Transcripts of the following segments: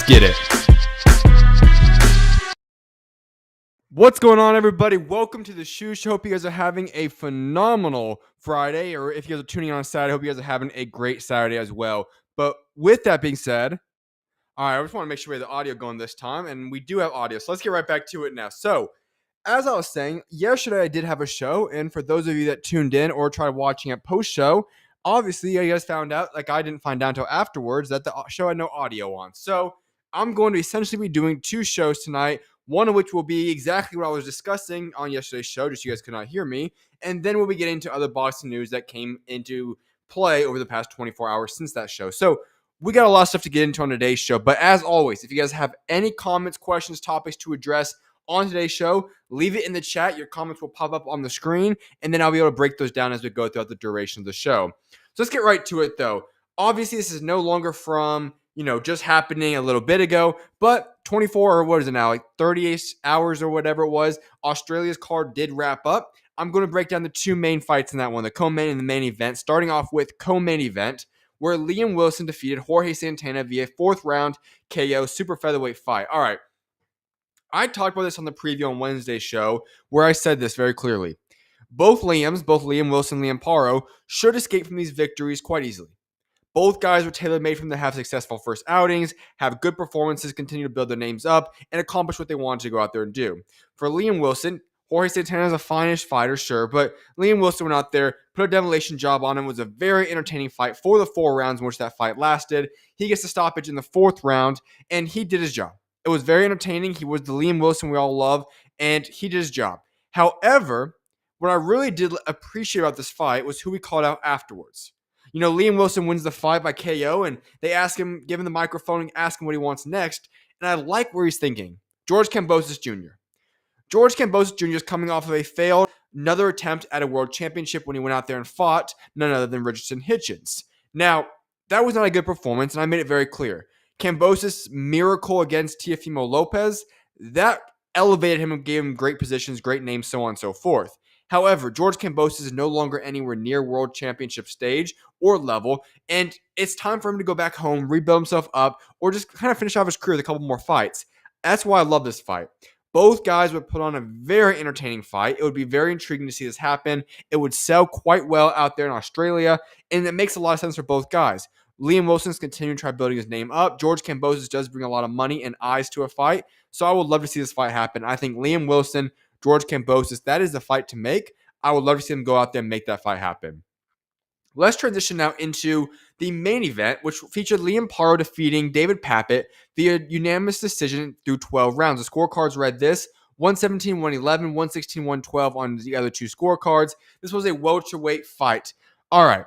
Let's get it. What's going on, everybody? Welcome to the SchuZ Show. Hope you guys are having a phenomenal Friday, or if you guys are tuning in on Saturday, hope you guys are having a great Saturday as well. But with that being said, all right, I just want to make sure we have the audio going this time, and we do have audio, so let's get right back to it now. So, as I was saying, yesterday I did have a show, and for those of you that tuned in or tried watching it post-show, obviously you guys found out, like I didn't find out until afterwards, that the show had no audio on. So, I'm going to essentially be doing two shows tonight, one of which will be exactly what I was discussing on yesterday's show, just so you guys could not hear me, and then we'll be getting into other boxing news that came into play over the past 24 hours since that show. So, we got a lot of stuff to get into on today's show, but as always, if you guys have any comments, questions, topics to address on today's show, leave it in the chat. Your comments will pop up on the screen, and then I'll be able to break those down as we go throughout the duration of the show. So let's get right to it, though. Obviously, this is no longer from, just happening a little bit ago, but 24 or what is it now, like 38 hours or whatever it was, Australia's card did wrap up. I'm going to break down the two main fights in that one, the co-main and the main event, starting off with co-main event, where Liam Wilson defeated Jorge Santana via fourth round KO super featherweight fight. All right. I talked about this on the preview on Wednesday's show, where I said this very clearly. Both Liam Wilson, Liam Paro, should escape from these victories quite easily. Both guys were tailor-made for them to have successful first outings, have good performances, continue to build their names up, and accomplish what they wanted to go out there and do. For Liam Wilson, Jorge Santana is a fine-ish fighter, sure, but Liam Wilson went out there, put a demolition job on him. It was a very entertaining fight for the 4 rounds in which that fight lasted. He gets the stoppage in the 4th round, and he did his job. It was very entertaining. He was the Liam Wilson we all love, and he did his job. However, what I really did appreciate about this fight was who we called out afterwards. Liam Wilson wins the fight by KO, and they give him the microphone and ask him what he wants next, and I like where he's thinking. George Kambosos Jr. George Kambosos Jr. is coming off of another attempt at a world championship when he went out there and fought none other than Richardson Hitchens. Now, that was not a good performance, and I made it very clear. Kambosos' miracle against Teofimo Lopez, that elevated him and gave him great positions, great names, so on and so forth. However, George Kambosos is no longer anywhere near world championship stage or level, and it's time for him to go back home, rebuild himself up, or just kind of finish off his career with a couple more fights. That's why I love this fight. Both guys would put on a very entertaining fight. It would be very intriguing to see this happen. It would sell quite well out there in Australia, and it makes a lot of sense for both guys. Liam Wilson's continuing to try building his name up. George Kambosos does bring a lot of money and eyes to a fight, so I would love to see this fight happen. I think Liam Wilson, George Kambosos, that is the fight to make. I would love to see him go out there and make that fight happen. Let's transition now into the main event, which featured Liam Paro defeating David Papot via unanimous decision through 12 rounds. The scorecards read this: 117, 111, 116, 112 on the other two scorecards. This was a welterweight fight. All right,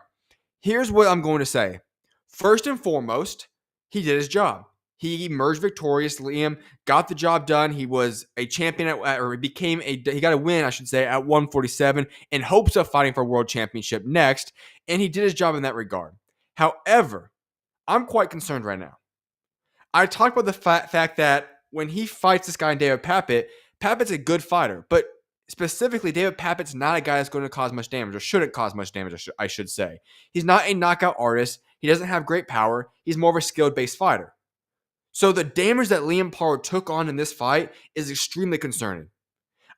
here's what I'm going to say. First and foremost, he did his job. He emerged victorious. Liam got the job done. He was a champion he got a win, I should say, at 147 in hopes of fighting for a world championship next, and he did his job in that regard. However, I'm quite concerned right now. I talked about the fact that when he fights this guy in David Papot, Papot's a good fighter, but specifically, David Papot's not a guy that's going to cause much damage, or shouldn't cause much damage, I should say. He's not a knockout artist. He doesn't have great power. He's more of a skilled-based fighter. So the damage that Liam Paro took on in this fight is extremely concerning.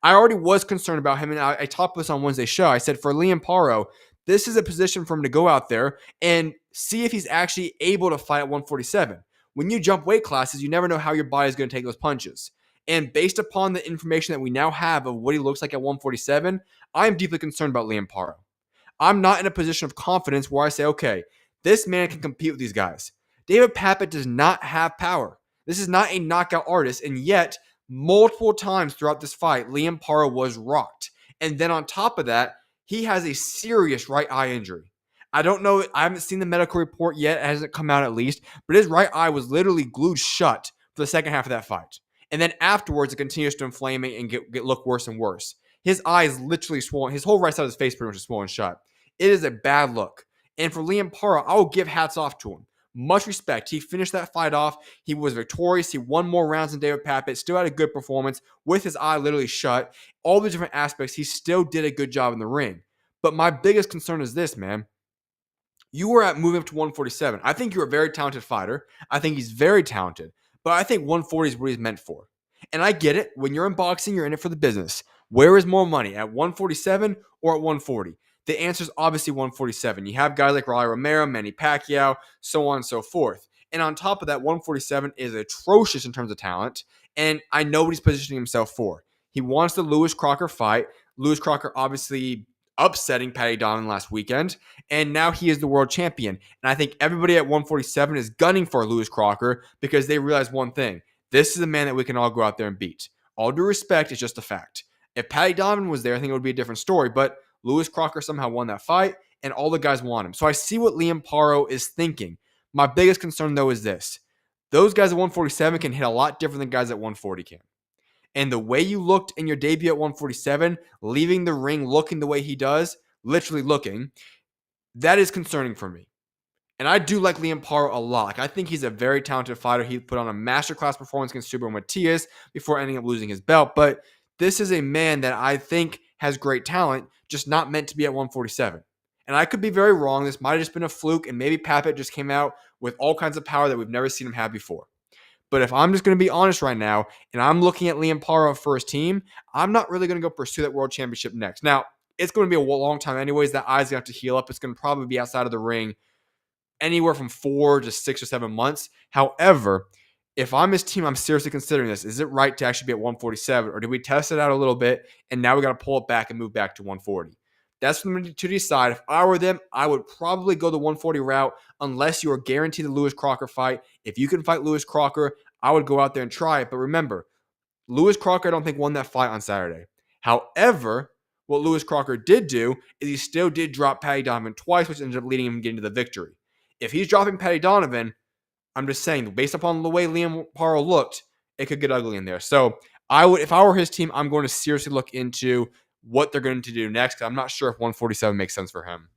I already was concerned about him, and I talked about this on Wednesday's show. I said, for Liam Paro, this is a position for him to go out there and see if he's actually able to fight at 147. When you jump weight classes, you never know how your body is going to take those punches. And based upon the information that we now have of what he looks like at 147, I'm deeply concerned about Liam Paro. I'm not in a position of confidence where I say, okay, this man can compete with these guys. David Papot does not have power. This is not a knockout artist, and yet, multiple times throughout this fight, Liam Paro was rocked. And then on top of that, he has a serious right eye injury. I don't know, I haven't seen the medical report yet, it hasn't come out at least, but his right eye was literally glued shut for the second half of that fight. And then afterwards, it continues to inflame and look worse and worse. His eye is literally swollen. His whole right side of his face pretty much is swollen shut. It is a bad look. And for Liam Paro, I will give hats off to him. Much respect. He finished that fight off. He was victorious. He won more rounds than David Papot. Still had a good performance with his eye literally shut. All the different aspects, he still did a good job in the ring. But my biggest concern is this, man. You were at moving up to 147. I think you're a very talented fighter. I think he's very talented. but I think 140 is what he's meant for. And I get it. When you're in boxing, you're in it for the business. Where is more money, at 147 or at 140? The answer is obviously 147. You have guys like Romero, Manny Pacquiao, so on and so forth. And on top of that, 147 is atrocious in terms of talent. And I know what he's positioning himself for. He wants the Lewis Crocker fight. Lewis Crocker obviously upsetting Patty Donovan last weekend. And now he is the world champion. And I think everybody at 147 is gunning for Lewis Crocker because they realize one thing. This is a man that we can all go out there and beat. All due respect, it's just a fact. If Patty Donovan was there, I think it would be a different story. But Lewis Crocker somehow won that fight, and all the guys want him. So I see what Liam Paro is thinking. My biggest concern, though, is this. Those guys at 147 can hit a lot different than guys at 140 can. And the way you looked in your debut at 147, leaving the ring looking the way he does, literally looking, that is concerning for me. And I do like Liam Paro a lot. Like, I think he's a very talented fighter. He put on a masterclass performance against Super Matias before ending up losing his belt. But this is a man that I think has great talent, just not meant to be at 147. And I could be very wrong. This might have just been a fluke, and maybe Papot just came out with all kinds of power that we've never seen him have before. But if I'm just going to be honest right now, and I'm looking at Liam Paro for his team, I'm not really going to go pursue that world championship next. Now, it's going to be a long time anyways. That eye's going to have to heal up. It's going to probably be outside of the ring anywhere from 4 to 6 or 7 months. However, if I'm his team, I'm seriously considering this. Is it right to actually be at 147, or do we test it out a little bit and now we got to pull it back and move back to 140? That's for me to decide. If I were them, I would probably go the 140 route unless you are guaranteed the Lewis Crocker fight. If you can fight Lewis Crocker, I would go out there and try it. But remember, Lewis Crocker, I don't think, won that fight on Saturday. However, what Lewis Crocker did do is he still did drop Patty Donovan twice, which ended up leading him getting to the victory. If he's dropping Patty Donovan, I'm just saying, based upon the way Liam Paro looked, it could get ugly in there. So I would, if I were his team, I'm going to seriously look into what they're going to do next. I'm not sure if 147 makes sense for him.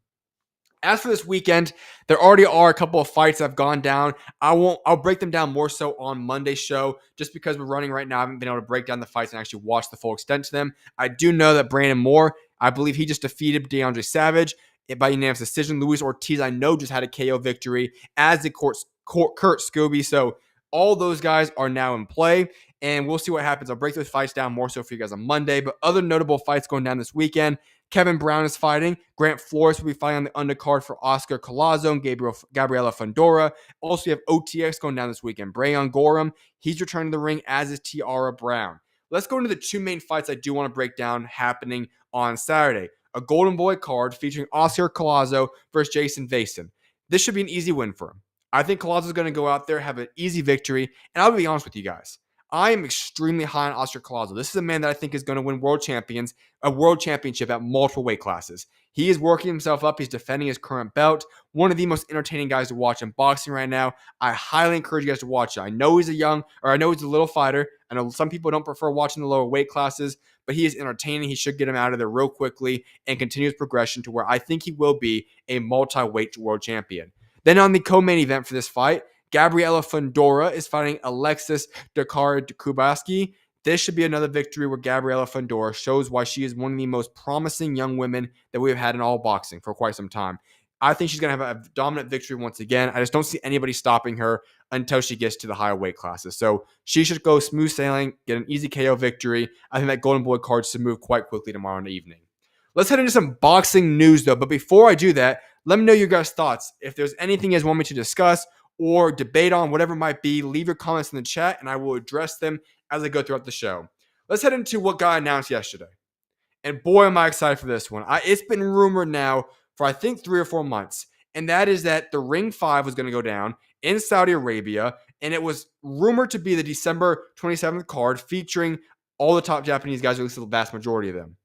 As for this weekend, there already are a couple of fights that have gone down. I'll break them down more so on Monday's show, just because we're running right now. I haven't been able to break down the fights and actually watch the full extent to them. I do know that Brandon Moore, I believe he just defeated DeAndre Savage by unanimous decision. Luis Ortiz, I know, just had a KO victory, as did Kurt Scooby. So all those guys are now in play, and we'll see what happens. I'll break those fights down more so for you guys on Monday. But other notable fights going down this weekend: Kevin Brown is fighting. Grant Flores will be fighting on the undercard for Oscar COLLAZO and Gabriela Fundora. Also, you have OTX going down this weekend. Brayon Gorham, he's returning to the ring, as is Tiara Brown. Let's go into the two main fights I do want to break down happening on Saturday. A Golden Boy card featuring Oscar COLLAZO versus Jason VAYSON. This should be an easy win for him. I think COLLAZO is going to go out there, have an easy victory, and I'll be honest with you guys. I am extremely high on Oscar COLLAZO. This is a man that I think is going to win a world championship at multiple weight classes. He is working himself up. He's defending his current belt. One of the most entertaining guys to watch in boxing right now. I highly encourage you guys to watch it. I know he's a little fighter. I know some people don't prefer watching the lower weight classes, but he is entertaining. He should get him out of there real quickly and continue his progression to where I think he will be a multi-weight world champion. Then on the co-main event for this fight, Gabriela Fundora is fighting Alexis KUBICKI. This should be another victory where Gabriela Fundora shows why she is one of the most promising young women that we have had in all boxing for quite some time. I think she's going to have a dominant victory once again. I just don't see anybody stopping her until she gets to the higher weight classes. So she should go smooth sailing, get an easy KO victory. I think that Golden Boy card should move quite quickly tomorrow evening. Let's head into some boxing news, though. But before I do that, let me know your guys' thoughts. If there's anything you guys want me to discuss or debate on, whatever it might be, leave your comments in the chat, and I will address them as I go throughout the show. Let's head into what got announced yesterday. And boy, am I excited for this one. It's been rumored now for, I think, 3 or 4 months. And that is that the Ring 5 was going to go down in Saudi Arabia. And it was rumored to be the December 27th card featuring all the top Japanese guys, or at least the vast majority of them.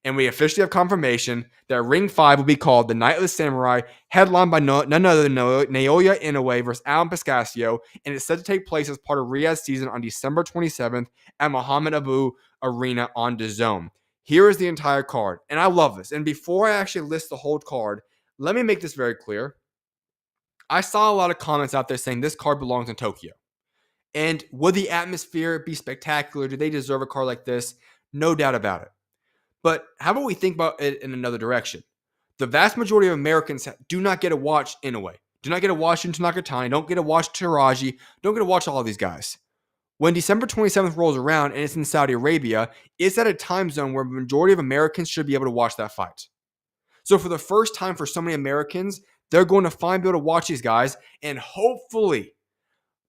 And we officially have confirmation that Ring 5 will be called the Night of the Samurai, headlined by none other than Naoya Inoue versus Alan Pascasio, and it's set to take place as part of Riyadh season on December 27th at Muhammad Abu Arena on DAZN. Here is the entire card, and I love this. And before I actually list the whole card, let me make this very clear. I saw a lot of comments out there saying this card belongs in Tokyo. And would the atmosphere be spectacular? Do they deserve a card like this? No doubt about it. But how about we think about it in another direction? The vast majority of Americans do not get to watch Inoue, do not get to watch Nakatani, don't get to watch Taraji, don't get to watch all of these guys. When December 27th rolls around and it's in Saudi Arabia, it's at a time zone where the majority of Americans should be able to watch that fight. So for the first time for so many Americans, they're going to finally be able to watch these guys, and hopefully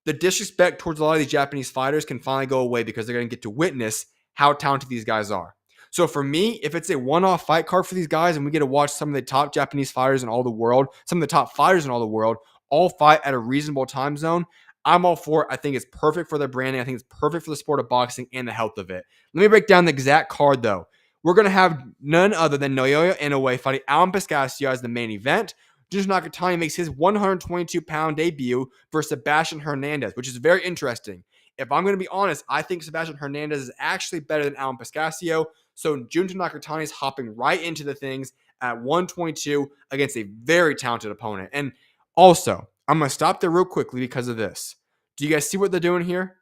the disrespect towards a lot of these Japanese fighters can finally go away because they're going to get to witness how talented these guys are. So for me, if it's a one-off fight card for these guys and we get to watch some of the top Japanese fighters in all the world, some of the top fighters in all the world, all fight at a reasonable time zone, I'm all for it. I think it's perfect for their branding. I think it's perfect for the sport of boxing and the health of it. Let me break down the exact card, though. We're going to have none other than Naoya Inoue fighting Alan Pascasio as the main event. Junto Nakatani makes his 122-pound debut versus Sebastian Hernandez, which is very interesting. If I'm going to be honest, I think Sebastian Hernandez is actually better than Alan Pascasio. So Junto Nakatani is hopping right into the things at 122 against a very talented opponent. And also, I'm going to stop there real quickly because of this. Do you guys see what they're doing here?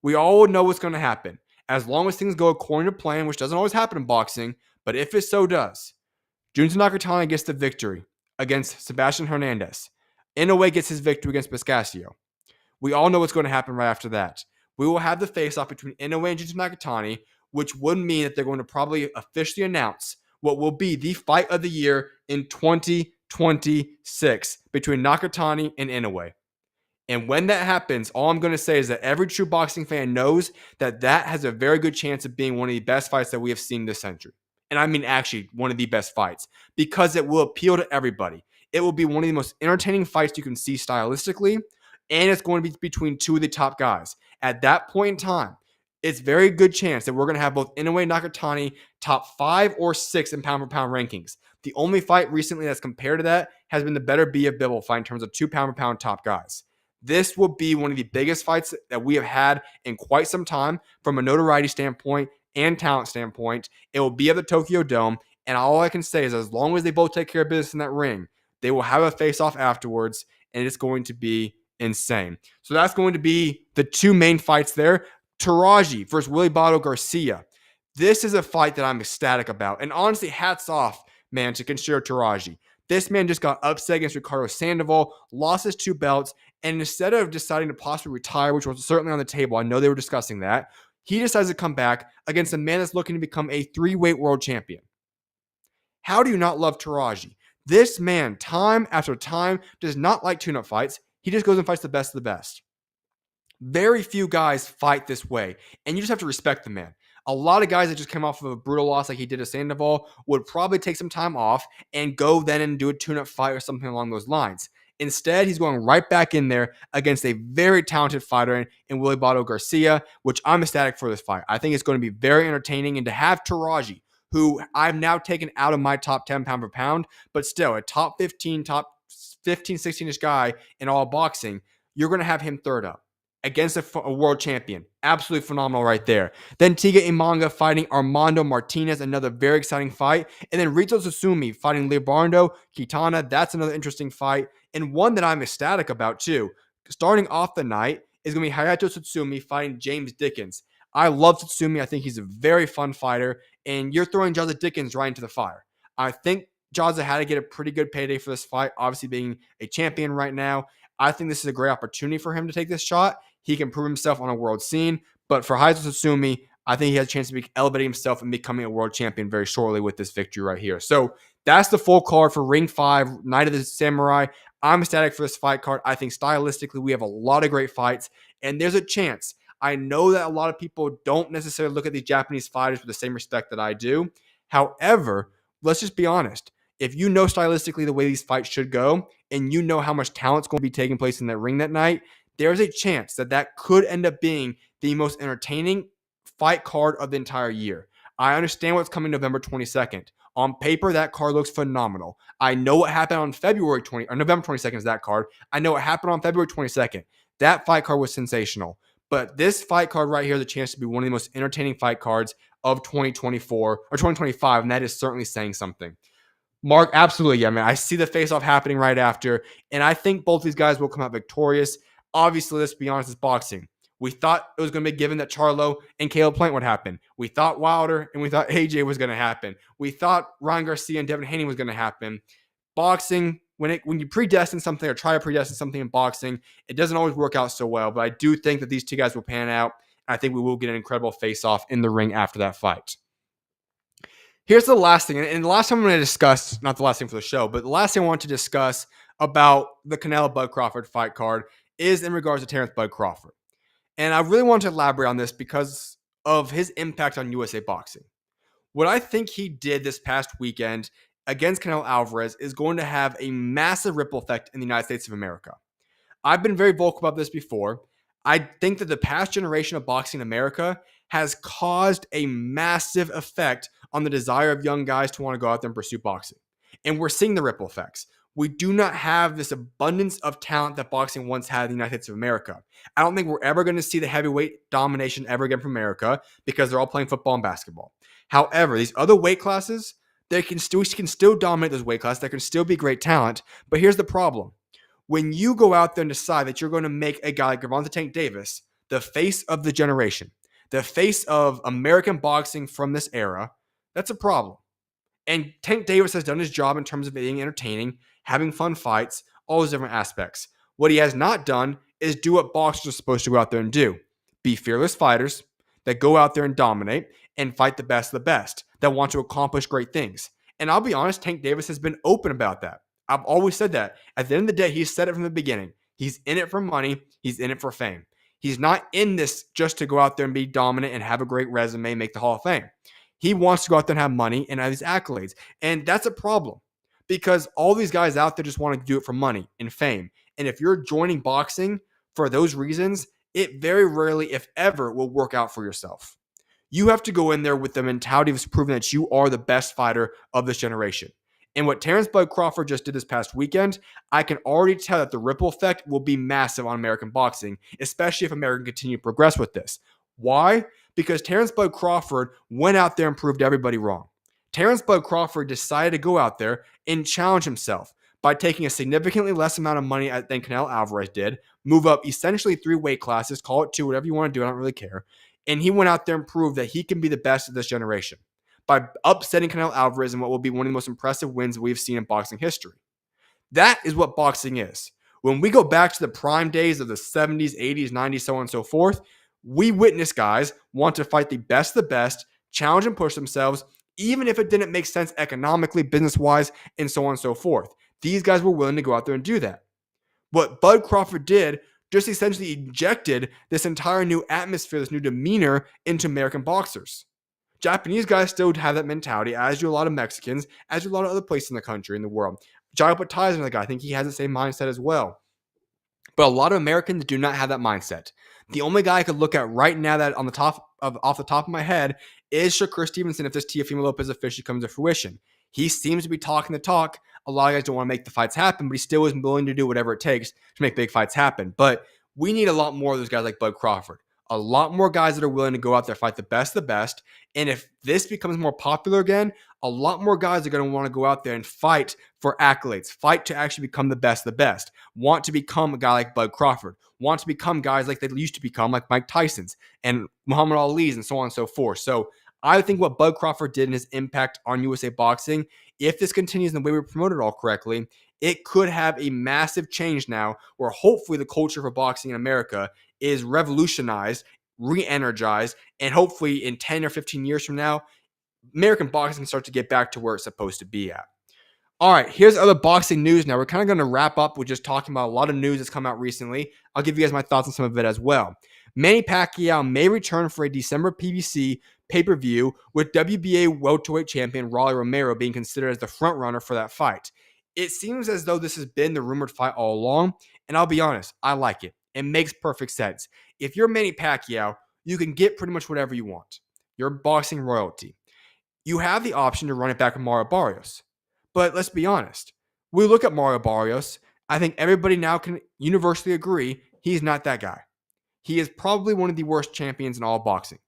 We all know what's going to happen. As long as things go according to plan, which doesn't always happen in boxing, but if it so does, Junto Nakatani gets the victory against Sebastian Hernandez. Inoue gets his victory against Pascasio. We all know what's going to happen right after that. We will have the face-off between Inoue and Junto Nakatani, which would mean that they're going to probably officially announce what will be the fight of the year in 2026 between Nakatani and Inoue. And when that happens, all I'm going to say is that every true boxing fan knows that that has a very good chance of being one of the best fights that we have seen this century. And I mean actually one of the best fights because it will appeal to everybody. It will be one of the most entertaining fights you can see stylistically, and it's going to be between two of the top guys. At that point in time, it's very good chance that we're going to have both Inoue and Nakatani top 5 or 6 in pound-for-pound rankings. The only fight recently that's compared to that has been the better BF Bivol fight in terms of 2 pound-for-pound top guys. This will be one of the biggest fights that we have had in quite some time from a notoriety standpoint and talent standpoint. It will be at the Tokyo Dome, and all I can say is as long as they both take care of business in that ring, they will have a face-off afterwards, and it's going to be insane. So that's going to be the two main fights there. Taraji versus Willy Botto Garcia. This is a fight that I'm ecstatic about, and honestly, hats off, man, to Kenshiro Taraji. This man just got upset against Ricardo Sandoval, lost his 2 belts, and instead of deciding to possibly retire, which was certainly on the table, I know they were discussing that, he decides to come back against a man that's looking to become a 3-weight world champion. How do you not love Taraji? This man, time after time, does not like tune-up fights. He just goes and fights the best of the best. Very few guys fight this way, and you just have to respect the man. A lot of guys that just came off of a brutal loss like he did to Sandoval would probably take some time off and go then and do a tune-up fight or something along those lines. Instead, he's going right back in there against a very talented fighter in Willy Botto Garcia, which I'm ecstatic for this fight. I think it's going to be very entertaining, and to have Taraji, who I've now taken out of my top 10 pound for pound, but still a top 15, 16-ish guy in all boxing, you're going to have him third up against a world champion. Absolutely phenomenal right there. Then Tiga Imanga fighting Armando Martinez, another very exciting fight. And then Rito Tszyu fighting Leonardo Quintana. That's another interesting fight. And one that I'm ecstatic about too. Starting off the night is going to be Hayato Tsutsumi fighting James Dickens. I love Tsutsumi. I think he's a very fun fighter. And you're throwing Jaza Dickens right into the fire. I think Jaza had to get a pretty good payday for this fight, obviously being a champion right now. I think this is a great opportunity for him to take this shot. He can prove himself on a world scene. But for Hayato Tsutsumi, I think he has a chance to be elevating himself and becoming a world champion very shortly with this victory right here. So that's the full card for Ring 5, Night of the Samurai. I'm ecstatic for this fight card. I think stylistically we have a lot of great fights. And there's a chance. I know that a lot of people don't necessarily look at these Japanese fighters with the same respect that I do. However, let's just be honest. If you know stylistically the way these fights should go, and you know how much talent's going to be taking place in that ring that night, there's a chance that that could end up being the most entertaining fight card of the entire year. I understand what's coming November 22nd. On paper, that card looks phenomenal. I know what happened on November 22nd is that card. I know what happened on February 22nd. That fight card was sensational. But this fight card right here has a chance to be one of the most entertaining fight cards of 2024 or 2025, and that is certainly saying something. Mark, absolutely, yeah, man. I see the face-off happening right after, and I think both these guys will come out victorious. Obviously, let's be honest, it's boxing. We thought it was going to be given that Charlo and Caleb Plant would happen. We thought Wilder and we thought AJ was going to happen. We thought Ryan Garcia and Devin Haney was going to happen. Boxing, when you predestine something or try to predestine something in boxing, it doesn't always work out so well. But I do think that these two guys will pan out. I think we will get an incredible face-off in the ring after that fight. Here's the last thing, and the last time I'm going to discuss, not the last thing for the show, but the last thing I want to discuss about the Canelo-Bud Crawford fight card is in regards to Terence Bud Crawford. And I really want to elaborate on this because of his impact on USA boxing. What I think he did this past weekend against Canelo Alvarez is going to have a massive ripple effect in the United States of America. I've been very vocal about this before. I think that the past generation of boxing in America has caused a massive effect on the desire of young guys to want to go out there and pursue boxing. And we're seeing the ripple effects. We do not have this abundance of talent that boxing once had in the United States of America. I don't think we're ever going to see the heavyweight domination ever again from America because they're all playing football and basketball. However, these other weight classes, we can still dominate those weight classes. There can still be great talent. But here's the problem. When you go out there and decide that you're going to make a guy like Gervonta Davis the face of the generation, the face of American boxing from this era, that's a problem. And Tank Davis has done his job in terms of being entertaining, having fun fights, all those different aspects. What he has not done is do what boxers are supposed to go out there and do. Be fearless fighters that go out there and dominate and fight the best of the best, that want to accomplish great things. And I'll be honest, Tank Davis has been open about that. I've always said that. At the end of the day, he's said it from the beginning. He's in it for money. He's in it for fame. He's not in this just to go out there and be dominant and have a great resume, make the Hall of Fame. He wants to go out there and have money and have these accolades. And that's a problem because all these guys out there just want to do it for money and fame. And if you're joining boxing for those reasons, it very rarely, if ever, will work out for yourself. You have to go in there with the mentality of proving that you are the best fighter of this generation. And what Terence Bud Crawford just did this past weekend, I can already tell that the ripple effect will be massive on American boxing, especially if America continue to progress with this. Why? Because Terence Bud Crawford went out there and proved everybody wrong. Terence Bud Crawford decided to go out there and challenge himself by taking a significantly less amount of money than Canelo Alvarez did, move up essentially 3 weight classes, call it 2, whatever you want to do, I don't really care. And he went out there and proved that he can be the best of this generation by upsetting Canelo Alvarez in what will be one of the most impressive wins we've seen in boxing history. That is what boxing is. When we go back to the prime days of the 70s, 80s, 90s, so on and so forth, we witness guys want to fight the best of the best, challenge and push themselves, even if it didn't make sense economically, business-wise, and so on and so forth. These guys were willing to go out there and do that. What Bud Crawford did just essentially injected this entire new atmosphere, this new demeanor into American boxers. Japanese guys still have that mentality, as do a lot of Mexicans, as do a lot of other places in the country, in the world. Jai Bataille is another guy. I think he has the same mindset as well. But a lot of Americans do not have that mindset. The only guy I could look at right now that off the top of my head is Shakur Stevenson if this Teofimo Lopez officially comes to fruition. He seems to be talking the talk. A lot of guys don't want to make the fights happen, but he still is willing to do whatever it takes to make big fights happen. But we need a lot more of those guys like Bud Crawford. A lot more guys that are willing to go out there, fight the best of the best. And if this becomes more popular again, a lot more guys are going to want to go out there and fight for accolades, fight to actually become the best of the best, want to become a guy like Bud Crawford, want to become guys like they used to become, like Mike Tyson's and Muhammad Ali's and so on and so forth. So I think what Bud Crawford did and his impact on USA boxing, if this continues in the way we promote it all correctly, it could have a massive change now where hopefully the culture for boxing in America is revolutionized, re-energized, and hopefully in 10 or 15 years from now, American boxing can start to get back to where it's supposed to be at. All right, here's other boxing news now. We're kind of going to wrap up with just talking about a lot of news that's come out recently. I'll give you guys my thoughts on some of it as well. Manny Pacquiao may return for a December PBC pay-per-view with WBA welterweight champion Rolly Romero being considered as the front runner for that fight. It seems as though this has been the rumored fight all along, and I'll be honest, I like it. It makes perfect sense. If you're Manny Pacquiao, you can get pretty much whatever you want. You're boxing royalty. You have the option to run it back with Mario Barrios. But let's be honest. We look at Mario Barrios. I think everybody now can universally agree he's not that guy. He is probably one of the worst champions in all boxing.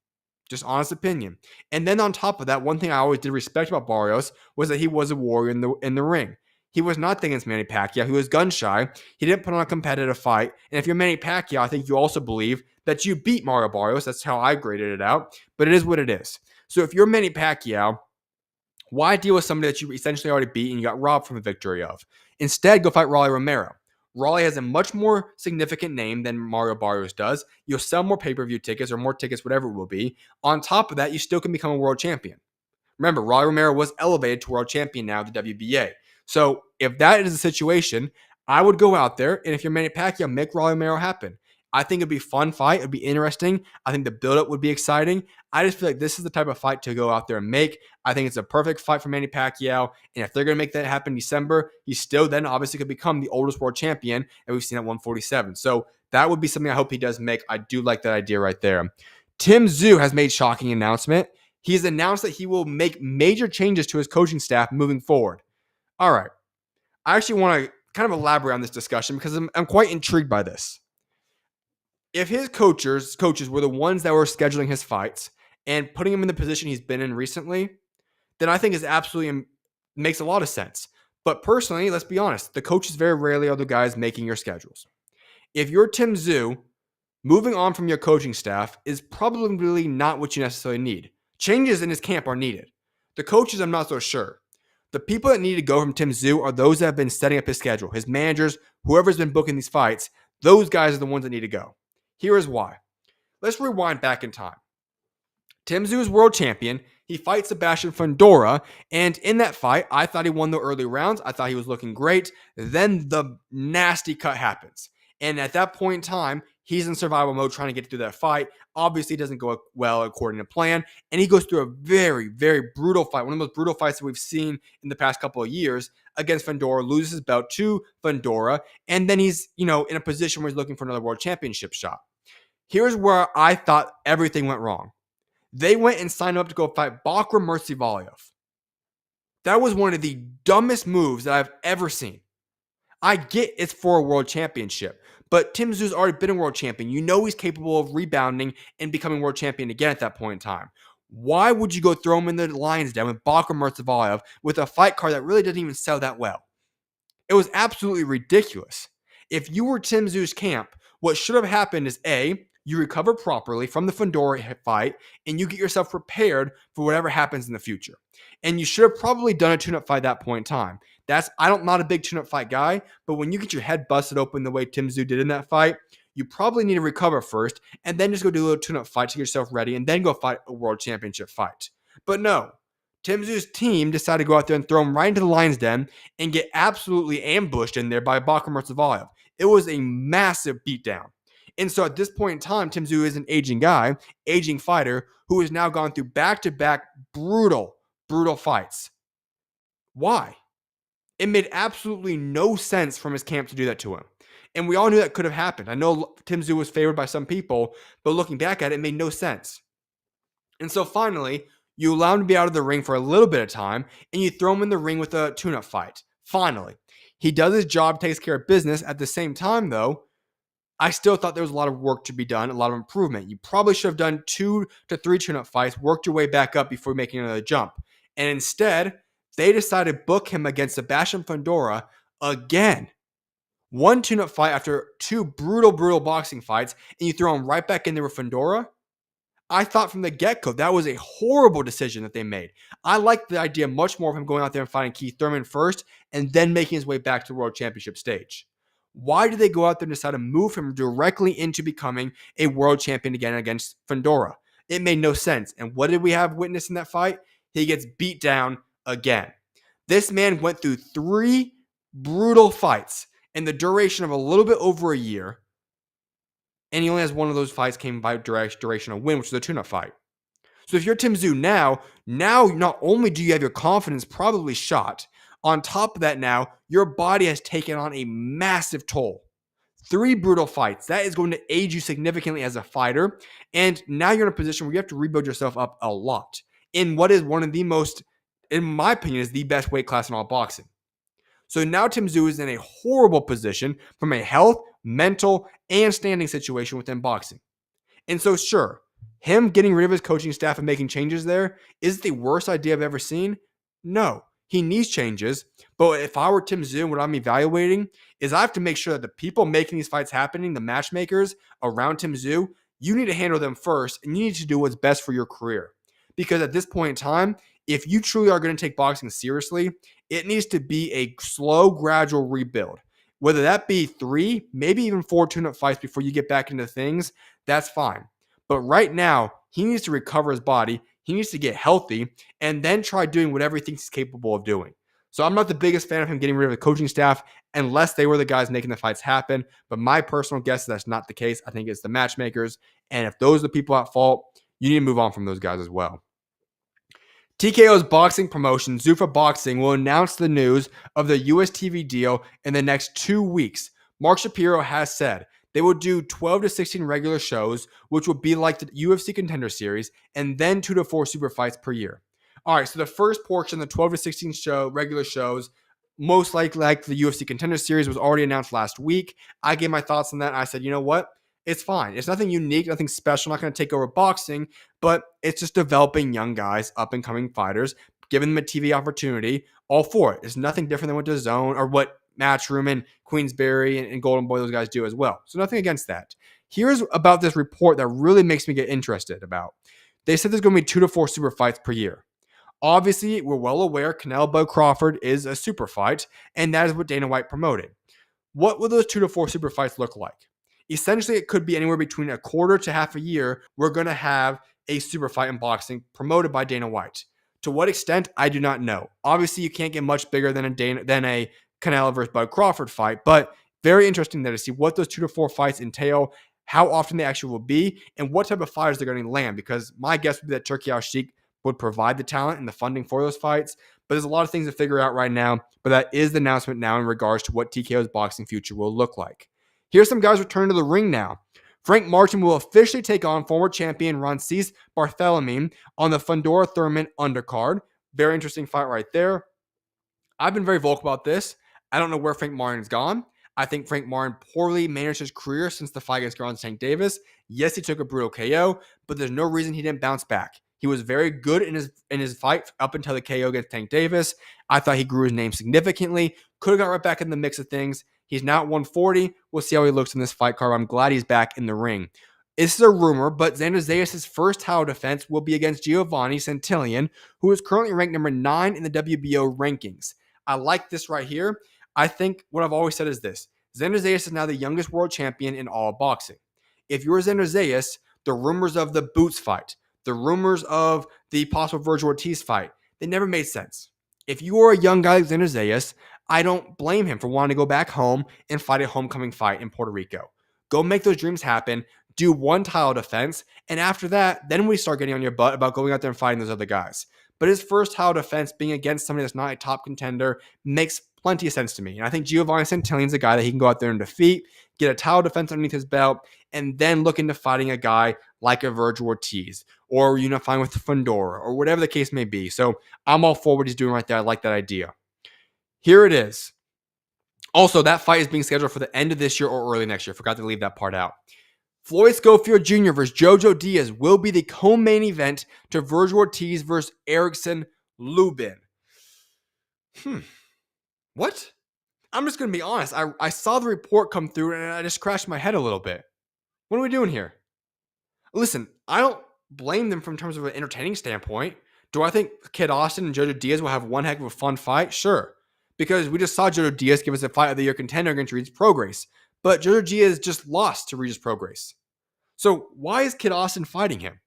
Just honest opinion. And then on top of that, one thing I always did respect about Barrios was that he was a warrior in the ring. He was not against Manny Pacquiao. He was gun shy. He didn't put on a competitive fight. And if you're Manny Pacquiao, I think you also believe that you beat Mario Barrios. That's how I graded it out. But it is what it is. So if you're Manny Pacquiao, why deal with somebody that you essentially already beat and you got robbed from a victory of? Instead, go fight Rolly Romero. Rolly has a much more significant name than Mario Barrios does. You'll sell more pay-per-view tickets or more tickets, whatever it will be. On top of that, you still can become a world champion. Remember, Rolly Romero was elevated to world champion now of the WBA. So if that is the situation, I would go out there, and if you're Manny Pacquiao, make Rolly Romero happen. I think it'd be a fun fight. It'd be interesting. I think the build-up would be exciting. I just feel like this is the type of fight to go out there and make. I think it's a perfect fight for Manny Pacquiao. And if they're going to make that happen in December, he still then obviously could become the oldest world champion. And we've seen at 147. So that would be something I hope he does make. I do like that idea right there. Tszyu has made shocking announcement. He's announced that he will make major changes to his coaching staff moving forward. All right. I actually want to kind of elaborate on this discussion because I'm quite intrigued by this. If his coaches were the ones that were scheduling his fights and putting him in the position he's been in recently, then I think it absolutely makes a lot of sense. But personally, let's be honest, the coaches very rarely are the guys making your schedules. If you're Tszyu, moving on from your coaching staff is probably not what you necessarily need. Changes in his camp are needed. The coaches, I'm not so sure. The people that need to go from Tszyu are those that have been setting up his schedule. His managers, whoever's been booking these fights, those guys are the ones that need to go. Here is why. Let's rewind back in time. Tszyu is world champion. He fights Sebastian Fundora, and in that fight, I thought he won the early rounds. I thought he was looking great. Then the nasty cut happens. And at that point in time, he's in survival mode trying to get through that fight. Obviously, it doesn't go well according to plan. And he goes through a very, very brutal fight. One of the most brutal fights that we've seen in the past couple of years against Fundora. Loses his belt to Fundora. And then he's, in a position where he's looking for another world championship shot. Here's where I thought everything went wrong. They went and signed up to go fight Bakram Murzivaliev. That was one of the dumbest moves that I've ever seen. I get it's for a world championship, but Tszyu's already been a world champion. You know he's capable of rebounding and becoming world champion again at that point in time. Why would you go throw him in the lion's den with Bakram Murzivaliev with a fight card that really doesn't even sell that well? It was absolutely ridiculous. If you were Tszyu's camp, what should have happened is A, you recover properly from the Fundora fight, and you get yourself prepared for whatever happens in the future. And you should have probably done a tune-up fight at that point in time. I'm not a big tune-up fight guy, but when you get your head busted open the way Tszyu did in that fight, you probably need to recover first, and then just go do a little tune-up fight to get yourself ready, and then go fight a world championship fight. But no, Tszyu's team decided to go out there and throw him right into the lion's den and get absolutely ambushed in there by Bakram Murzivaliev. It was a massive beatdown. And so at this point in time, Tszyu is an aging guy, aging fighter, who has now gone through back-to-back brutal fights. Why? It made absolutely no sense from his camp to do that to him. And we all knew that could have happened. I know Tszyu was favored by some people, but looking back at it, it made no sense. And so finally, you allow him to be out of the ring for a little bit of time, and you throw him in the ring with a tune-up fight. Finally. He does his job, takes care of business. At the same time, though, I still thought there was a lot of work to be done, a lot of improvement. You probably should have done 2 to 3 tune-up fights, worked your way back up before making another jump. And instead, they decided to book him against Sebastian Fundora again. 1 tune-up fight after 2 brutal boxing fights, and you throw him right back in there with Fundora? I thought from the get-go that was a horrible decision that they made. I liked the idea much more of him going out there and fighting Keith Thurman first, and then making his way back to the World Championship stage. Why did they go out there and decide to move him directly into becoming a world champion again against Fundora? It made no sense. And what did we have witnessed in that fight? He gets beat down again. This man went through 3 brutal fights in the duration of a little bit over a year. And he only has one of those fights came by duration of win, which is a tune-up fight. So if you're Tszyu now not only do you have your confidence probably shot, on top of that now, your body has taken on a massive toll. 3 brutal fights. That is going to aid you significantly as a fighter. And now you're in a position where you have to rebuild yourself up a lot in what is one of the most, in my opinion, is the best weight class in all boxing. So now Tszyu is in a horrible position from a health, mental, and standing situation within boxing. And so sure, him getting rid of his coaching staff and making changes there is the worst idea I've ever seen? No. He needs changes, but if I were Tszyu, what I'm evaluating is I have to make sure that the people making these fights happening, the matchmakers around Tszyu, you need to handle them first, and you need to do what's best for your career. Because at this point in time, if you truly are going to take boxing seriously, it needs to be a slow, gradual rebuild. Whether that be 3, maybe even 4 tune-up fights before you get back into things, that's fine. But right now, he needs to recover his body. He needs to get healthy and then try doing whatever he thinks he's capable of doing. So I'm not the biggest fan of him getting rid of the coaching staff unless they were the guys making the fights happen. But my personal guess is that's not the case. I think it's the matchmakers. And if those are the people at fault, you need to move on from those guys as well. TKO's boxing promotion, Zuffa Boxing, will announce the news of the US TV deal in the next 2 weeks. Mark Shapiro has said they will do 12 to 16 regular shows, which will be like the UFC Contender Series, and then 2 to 4 super fights per year. All right, so the first portion, the 12 to 16 regular shows, most likely like the UFC Contender Series, was already announced last week. I gave my thoughts on that. I said, you know what? It's fine. It's nothing unique, nothing special, not going to take over boxing, but it's just developing young guys, up-and-coming fighters, giving them a TV opportunity, all for it. It's nothing different than what DAZN or what Matchroom and Queensberry and Golden Boy, those guys do as well. So nothing against that. Here's about this report that really makes me get interested about. They said there's going to be 2 to 4 super fights per year. Obviously, we're well aware Canelo Crawford is a super fight, and that is what Dana White promoted. What will those 2 to 4 super fights look like? Essentially, it could be anywhere between a quarter to half a year. We're going to have a super fight in boxing promoted by Dana White. To what extent, I do not know. Obviously, you can't get much bigger than a Canelo versus Bud Crawford fight, but very interesting there to see what those 2 to 4 fights entail, how often they actually will be, and what type of fighters they're going to land, because my guess would be that Turki Al-Sheikh would provide the talent and the funding for those fights, but there's a lot of things to figure out right now, but that is the announcement now in regards to what TKO's boxing future will look like. Here's some guys returning to the ring now. Frank Martin will officially take on former champion RANCES Barthélemy on the Fundora Thurman undercard. Very interesting fight right there. I've been very vocal about this. I don't know where Frank Martin's gone. I think Frank Martin poorly managed his career since the fight against Gervonta Davis. Yes, he took a brutal KO, but there's no reason he didn't bounce back. He was very good in his fight up until the KO against Tank Davis. I thought he grew his name significantly. Could have got right back in the mix of things. He's now at 140. We'll see how he looks in this fight card. I'm glad he's back in the ring. This is a rumor, but Xander Zayas' first title defense will be against Giovanni Santillan, who is currently ranked number 9 in the WBO rankings. I like this right here. I think what I've always said is this. Xander Zayas is now the youngest world champion in all of boxing. If you're Xander Zayas, the rumors of the Boots fight, the rumors of the possible Virgil Ortiz fight, they never made sense. If you are a young guy like Xander Zayas, I don't blame him for wanting to go back home and fight a homecoming fight in Puerto Rico. Go make those dreams happen, do one title defense, and after that, then we start getting on your butt about going out there and fighting those other guys. But his first title defense being against somebody that's not a top contender makes plenty of sense to me. And I think Giovanni Santillan's a guy that he can go out there and defeat, get a title defense underneath his belt, and then look into fighting a guy like a Virgil Ortiz or unifying with Fundora or whatever the case may be. So I'm all for what he's doing right there. I like that idea. Here it is. Also, that fight is being scheduled for the end of this year or early next year. Forgot to leave that part out. Floyd Schofield Jr. versus JoJo Diaz will be the co-main event to Virgil Ortiz versus Erickson Lubin. What? I'm just going to be honest. I saw the report come through and I just scratched my head a little bit. What are we doing here? Listen, I don't blame them from terms of an entertaining standpoint. Do I think Kid Austin and JoJo Diaz will have one heck of a fun fight? Sure. Because we just saw JoJo Diaz give us a fight of the year contender against Regis Prograis. But JoJo Diaz just lost to Regis Prograis. So why is Kid Austin fighting him?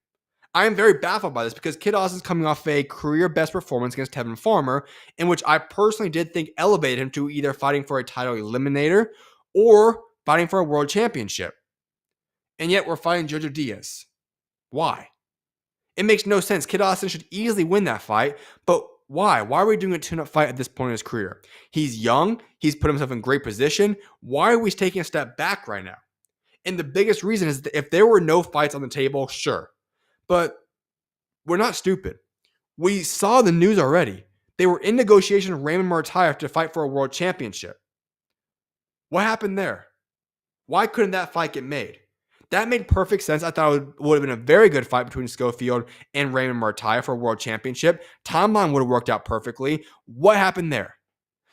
I am very baffled by this because Kid Austin's coming off a career best performance against Tevin Farmer, in which I personally did think elevated him to either fighting for a title eliminator or fighting for a world championship. And yet we're fighting JoJo Diaz. Why? It makes no sense. Kid Austin should easily win that fight, but why? Why are we doing a tune-up fight at this point in his career? He's young. He's put himself in great position. Why are we taking a step back right now? And the biggest reason is that if there were no fights on the table, sure. But we're not stupid. We saw the news already. They were in negotiation with Raymond Martire to fight for a world championship. What happened there? Why couldn't that fight get made? That made perfect sense. I thought it would have been a very good fight between Schofield and Raymond Martire for a world championship. Timeline would have worked out perfectly. What happened there?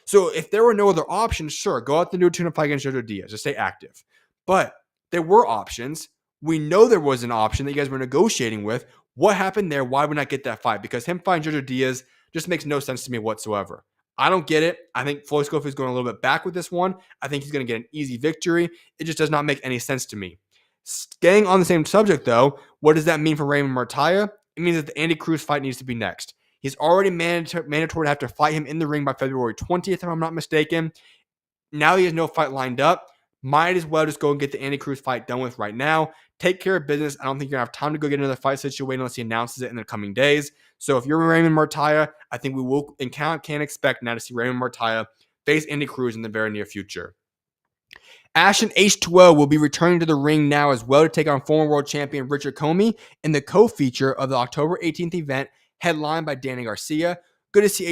So if there were no other options, sure, go out and do a tune-up fight against JoJo Diaz. Just stay active. But there were options. We know there was an option that you guys were negotiating with. What happened there? Why would not get that fight? Because him fighting JoJo Diaz just makes no sense to me whatsoever. I don't get it. I think Floyd Schofield is going a little bit back with this one. I think he's going to get an easy victory. It just does not make any sense to me. Staying on the same subject, though, what does that mean for Raymond Martaya? It means that the Andy Cruz fight needs to be next. He's already mandatory to have to fight him in the ring by February 20th, if I'm not mistaken. Now he has no fight lined up. Might as well just go and get the Andy Cruz fight done with right now. Take care of business. I don't think you're going to have time to go get another fight situation unless he announces it in the coming days. So if you're Raymond Martaya, I think we will and can expect now to see Raymond Martaya face Andy Cruz in the very near future. Ashton H2O will be returning to the ring now as well to take on former world champion Richard Commey in the co-feature of the October 18th event headlined by Danny Garcia. Good to see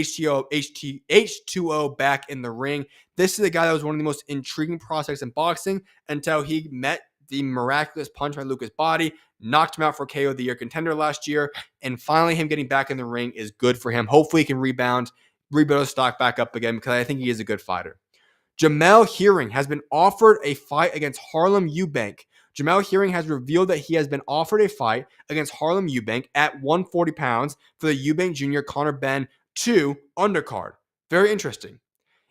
H2O back in the ring. This is a guy that was one of the most intriguing prospects in boxing until he met the miraculous punch by Lucas Body, knocked him out for KO of the Year contender last year, and finally him getting back in the ring is good for him. Hopefully he can rebuild his stock back up again because I think he is a good fighter. Jamel Hearing has been offered a fight against Harlem Eubank. Jamel Hearing has revealed that he has been offered a fight against Harlem Eubank at 140 pounds for the Eubank Jr. Conor Benn 2 undercard. Very interesting.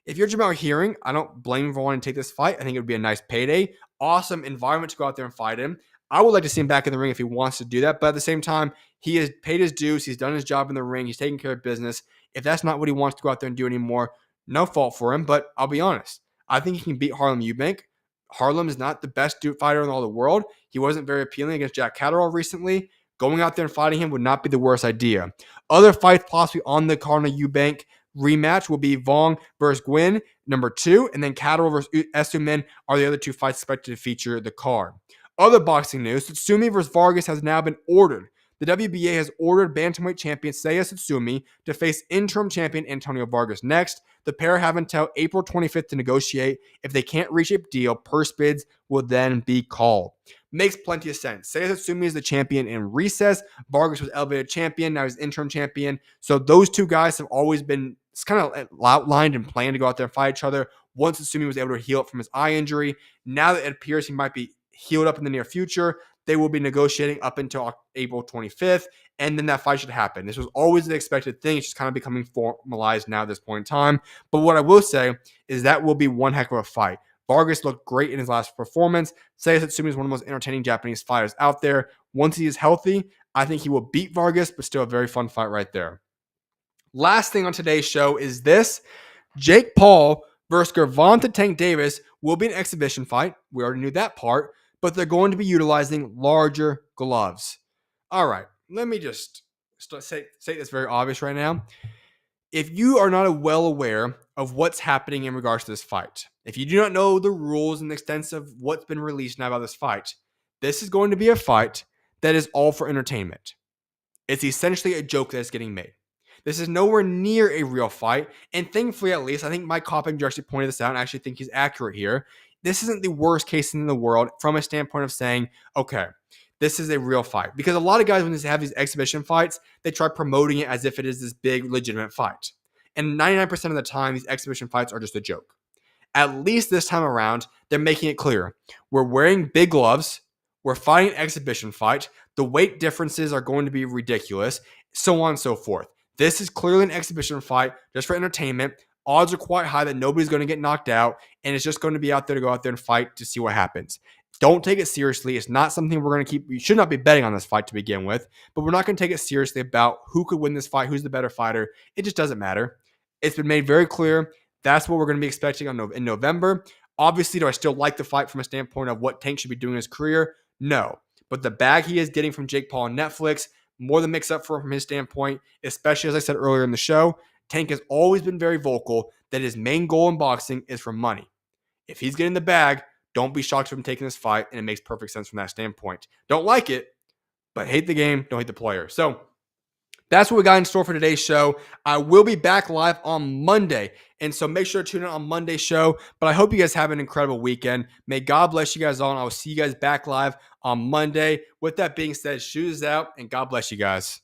If you're Jamel Hearing, I don't blame him for wanting to take this fight. I think it would be a nice payday. Awesome environment to go out there and fight him. I would like to see him back in the ring if he wants to do that. But at the same time, he has paid his dues. He's done his job in the ring. He's taking care of business. If that's not what he wants to go out there and do anymore, no fault for him. But I'll be honest. I think he can beat Harlem Eubank. Harlem is not the best fighter in all the world. He wasn't very appealing against Jack Catterall recently. Going out there and fighting him would not be the worst idea. Other fights possibly on the Conor Eubank rematch will be Vong versus Gwynn, number 2, and then Catterall versus Essuman are the other 2 fights expected to feature the card. Other boxing news, TSUTSUMI versus Vargas has now been ordered. The WBA has ordered bantamweight champion Seiya TSUTSUMI to face interim champion Antonio Vargas next. The pair have until April 25th to negotiate. If they can't reach a deal, purse bids will then be called. Makes plenty of sense. Seiya TSUTSUMI is the champion in recess. Vargas was elevated champion. Now he's interim champion. So those 2 guys have always been kind of outlined and planned to go out there and fight each other once TSUTSUMI was able to heal up from his eye injury. Now that it appears he might be healed up in the near future, they will be negotiating up until April 25th, and then that fight should happen. This was always the expected thing. It's just kind of becoming formalized now at this point in time. But what I will say is that will be one heck of a fight. Vargas looked great in his last performance. Seiya TSUTSUMI is one of the most entertaining Japanese fighters out there. Once he is healthy, I think he will beat Vargas, but still a very fun fight right there. Last thing on today's show is this. Jake Paul versus Gervonta Tank Davis will be an exhibition fight. We already knew that part. But they're going to be utilizing larger gloves. All right, let me just say this very obvious right now. If you are not well aware of what's happening in regards to this fight, if you do not know the rules and the extent of what's been released now about this fight, this is going to be a fight that is all for entertainment. It's essentially a joke that's getting made. This is nowhere near a real fight, and thankfully, at least, I think Mike Copping actually pointed this out, and I actually think he's accurate here. This isn't the worst case in the world from a standpoint of saying, okay, this is a real fight. Because a lot of guys, when they have these exhibition fights, they try promoting it as if it is this big, legitimate fight. And 99% of the time, these exhibition fights are just a joke. At least this time around, they're making it clear. We're wearing big gloves. We're fighting an exhibition fight. The weight differences are going to be ridiculous, so on and so forth. This is clearly an exhibition fight just for entertainment. Odds are quite high that nobody's going to get knocked out, and it's just going to be out there to go out there and fight to see what happens. Don't take it seriously. It's not something we're going to keep. You should not be betting on this fight to begin with, but we're not going to take it seriously about who could win this fight, who's the better fighter. It just doesn't matter. It's been made very clear. That's what we're going to be expecting in November. Obviously, do I still like the fight from a standpoint of what Tank should be doing in his career? No. But the bag he is getting from Jake Paul on Netflix more than makes up for from his standpoint, especially as I said earlier in the show. Tank has always been very vocal that his main goal in boxing is for money. If he's getting the bag, don't be shocked from taking this fight, and it makes perfect sense from that standpoint. Don't like it, but hate the game, don't hate the player. So that's what we got in store for today's show. I will be back live on Monday, and so make sure to tune in on Monday's show. But I hope you guys have an incredible weekend. May God bless you guys all, and I will see you guys back live on Monday. With that being said, SchuZ out, and God bless you guys.